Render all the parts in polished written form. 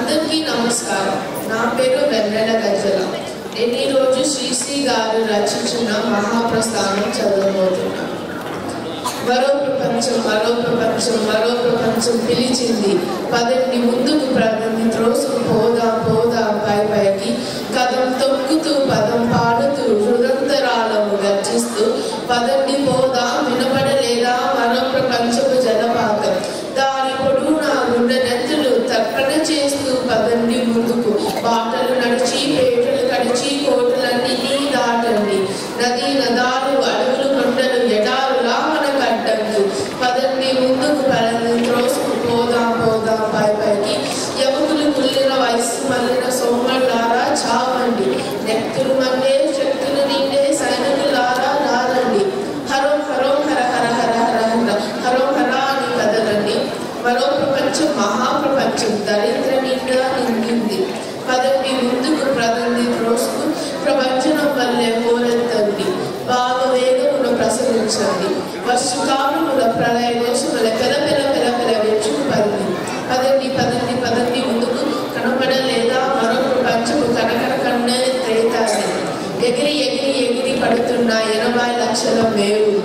అందరికీ నమస్కారం. నా పేరు వెన్నెల గజ్జల. నేను ఈరోజు శ్రీశ్రీ గారు రచించిన మహాప్రస్థానం చదవబోతున్నాను. మరో ప్రపంచం మరో ప్రపంచం మరో ప్రపంచం పిలిచింది, పదండి ముందుకు ప్రగతి త్రోసుకు పోదాం పోదాం పై పైకి, కదం తొక్కుతూ పదం పాడుతూ హృదంతరాలను గర్జిస్తూ, పదండి పోదాం వినపడలేదా మరో ప్రపంచపు జలపాతం, దారి పొడవునా గుండె నెత్తులు తర్పణ చేస్తూ పదండి ముందుకు, బాటలు నడిచి పేటలు కడిచి కోటలన్నీ దాటండి, నదీ నదాలు అడవులు కొండలు ఎడారులా మనకడ్డండి, పదండి ముందుకు పదండి త్రోసుకు పోదాం పోదాం పై పైకి, యవకులు కుళ్ళిన వయసు మళ్ళిన సోమళ్ళారా చావండి, నెత్తులు మండే శక్తులు నిండే సైనికులారా రారండి, హరం హరం హర హర హర హర హర హరం హర అని కదలండి, మరో ప్రపంచం మహాప్రపంచం దరిద్ర నిండా నిండింది, పదండి ముందుకు ప్రదండి త్రోసుకు ప్రపంచం వల్లే పోరెత్తండి, భావవేగమును ప్రసరించండి, వర్షకాలముల ప్రళయ ఘోషముల పెల పెల పెల పెల వెచ్చుకు పడింది, పదండి పదండి పదండి ముందుకు, కనపడలేదా మరో ప్రపంచము కనకన కన్నే త్రేతాది, ఎగిరి ఎగిరి ఎగిరి పడుతున్న 80 లక్షల మేవులు,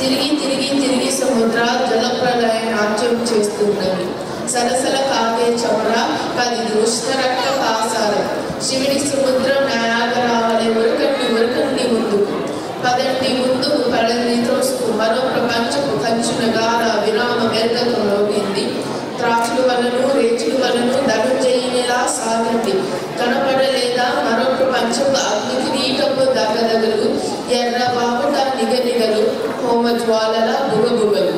తిరిగి తిరిగి తిరిగి సముద్ర జల ప్రళయ నాట్యం చేస్తున్నవి, సలసల కాగే చమర 10 దుష్ట రక్త కాసారం, శివుడి సముద్రం నయాగరావలే ఉరకండి ఉరకండి ముందుకు, పదండి ముందుకు పడండి త్రోసుకు, మరో ప్రపంచపు కంచున గార విరామ వ్యర్థకు మోగింది, త్రాచుల వలను రేచుల వలను ధనుంజయినిలా సాగండి, కనపడలేదా మరో ప్రపంచపు అగ్ని కిరీటపు దగదగలు, ఎర్ర బాపట నిగనిగలు, హోమ జ్వాలల బుగబుగలు.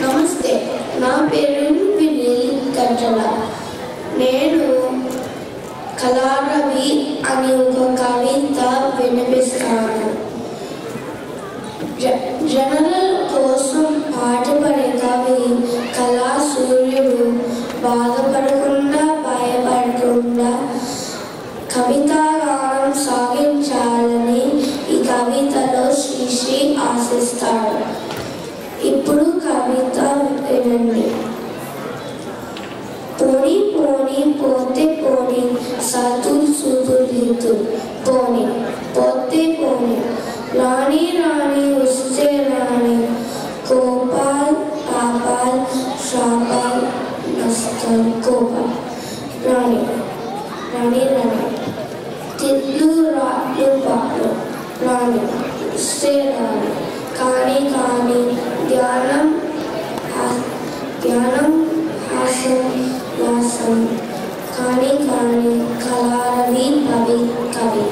నమస్తే, నా పేరు వినీల్ గజ్జల. నేను కళారవి అని ఒక కవిత వినిపిస్తాను. జనరల్ కోసం పాటుపడే కవి కళా సూర్యుడు బాధపడకుండా భయపడకుండా కవితాగానం సాగించాలని ఈ కవితలో శ్రీశ్రీ ఆశిస్తాడు. ఇప్పుడు కవిత వినండి. పోనీ పోనీ పోతే పోనీ సతుల్ సుదులితు, పోనీ పోతే పోనీ రాణి రాణి వస్తే రాణి, కోపాల్ పాపాల్ శాపాల్ నస్తాల్ కోపాల్, రాణి రాణి రాణి తిట్లు రాట్లు పాటలు, రాణి వస్తే రాణి, కానీ కానీ ధ్యానం హాసం వ్యాసం, కానీ కానీ కళారవి కవి కవి.